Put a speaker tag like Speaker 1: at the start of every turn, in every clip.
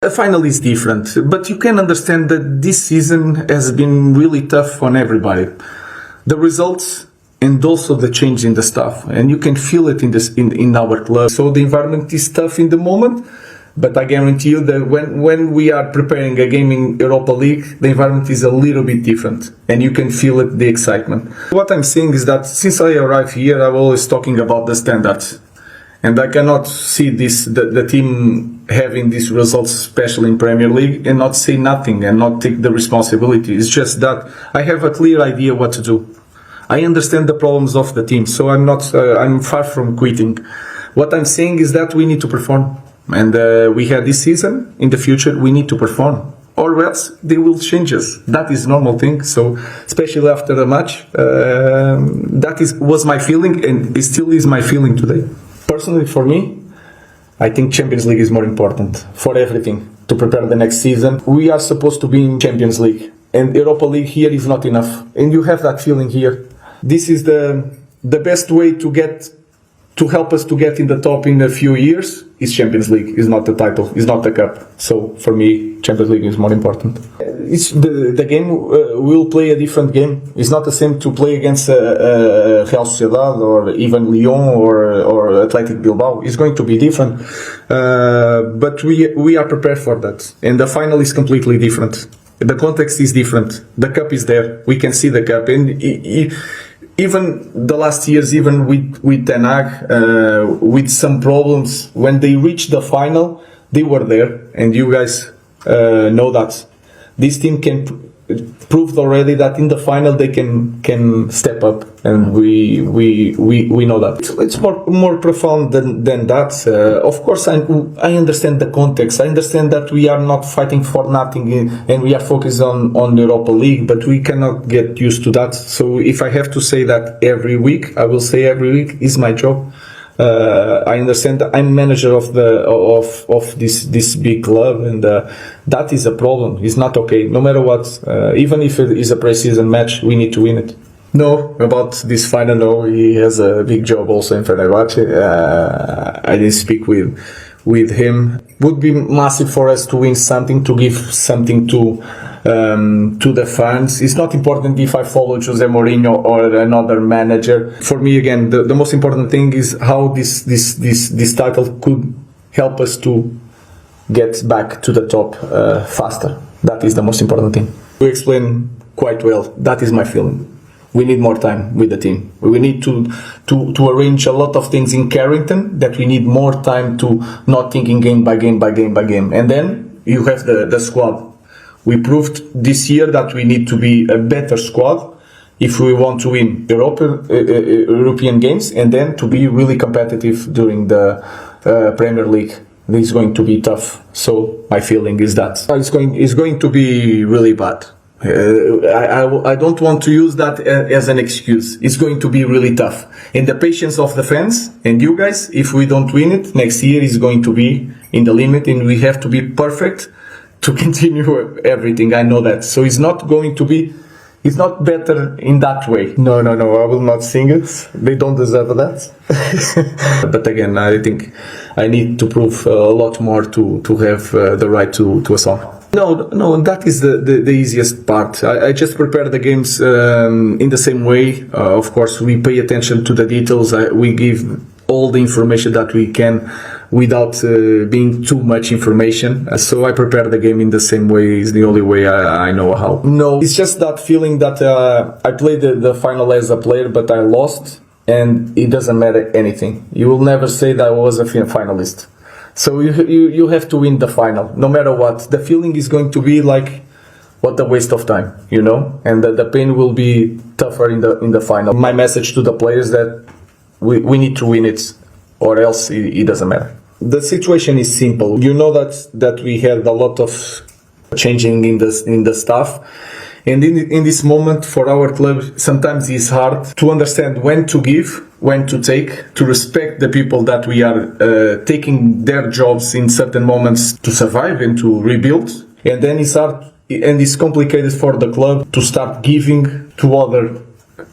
Speaker 1: A final is different, but you can understand that this season has been really tough on everybody. The results and also the change in the staff, and you can feel it in our club. So the environment is tough in the moment, but I guarantee you that when we are preparing a game in Europa League, the environment is a little bit different, and you can feel it, the excitement. What I'm saying is that since I arrived here, I'm always talking about the standards. And I cannot see the team having these results, especially in Premier League, and not say nothing and not take the responsibility. It's just that I have a clear idea what to do. I understand the problems of the team, so I'm far from quitting. What I'm saying is that we need to perform. And we had this season, in the future, we need to perform. Or else they will change us. That is normal thing. So, especially after a match, was my feeling, and it still is my feeling today. Personally, for me, I think Champions League is more important for everything to prepare the next season. We are supposed to be in Champions League, and Europa League here is not enough. And you have that feeling here. This is the best way to help us to get in the top in a few years. Is Champions League, is not the title, is not the cup. So for me, Champions League is more important. It's the game will play a different game. It's not the same to play against Real Sociedad or even Lyon or Athletic Bilbao. It's going to be different, but we are prepared for that. And the final is completely different. The context is different. The cup is there. We can see the cup, and even the last years, even with Ten Hag, with some problems, when they reached the final, they were there, and you guys know that this team proved already that in the final they can step up, and we know that. It's more profound than that. Of course, I understand the context. I understand that we are not fighting for nothing, and we are focused on the Europa League, but we cannot get used to that. So if I have to say that every week, I will say every week is my job. I understand that I'm manager of this big club, and that is a problem. It's not okay. No matter what, even if it is a pre-season match, we need to win it. No, about this final, no. He has a big job also in Fenerbahce. I didn't speak with him. Would be massive for us to win something, to give something to the fans. It's not important if I follow Jose Mourinho or another manager. For me, again, the most important thing is how this title could help us to get back to the top faster. That is the most important thing. You explain quite well. That is my feeling. We need more time with the team. We need to arrange a lot of things in Carrington, that we need more time to not thinking game by game by game by game. And then you have the squad. We proved this year that we need to be a better squad if we want to win European games, and then to be really competitive during the Premier League. This is going to be tough. So my feeling is that it's going to be really bad. I don't want to use that as an excuse. It's going to be really tough. And the patience of the fans and you guys, if we don't win it, next year is going to be in the limit, and we have to be perfect to continue everything. I know that. So it's not better in that way. No, I will not sing it. They don't deserve that. But again, I think I need to prove a lot more to have the right to a song. No, that is the easiest part. I just prepare the games in the same way. Of course, we pay attention to the details. We give all the information that we can without being too much information. So I prepare the game in the same way. Is the only way I know how. No, it's just that feeling that I played the final as a player, but I lost, and it doesn't matter anything. You will never say that I was a finalist. So you have to win the final, no matter what. The feeling is going to be like, what a waste of time, you know? And the pain will be tougher in the final. My message to the players that we need to win it, or else it doesn't matter. The situation is simple. You know that we had a lot of changing in the staff. And in this moment for our club, sometimes it's hard to understand when to give, when to take, to respect the people that we are taking their jobs in certain moments to survive and to rebuild. And then it's hard and it's complicated for the club to start giving to other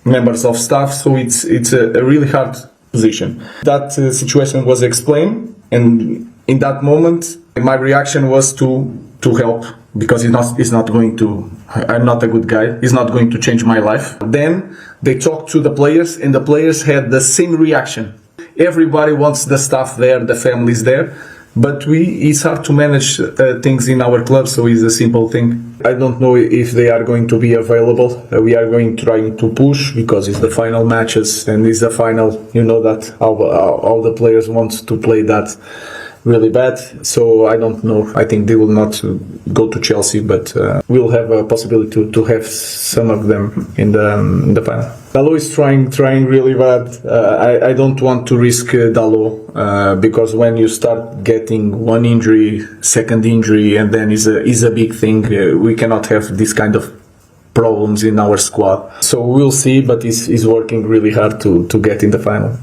Speaker 1: members of staff. So it's a really hard position. That situation was explained, and in that moment My reaction was to help, because he's not going to, I'm not a good guy, he's not going to change my life. Then they talked to the players, and the players had the same reaction. Everybody wants the staff there, the families there, but it's hard to manage things in our club, so it's a simple thing. I don't know if they are going to be available. We are trying to push, because it's the final matches, and it's the final, you know that all the players want to play that really bad, so I don't know. I think they will not go to Chelsea, but we'll have a possibility to have some of them in the final. Dalot is trying really bad. I don't want to risk Dalot, because when you start getting one injury, second injury, and then is a big thing, we cannot have this kind of problems in our squad. So we'll see, but he's working really hard to get in the final.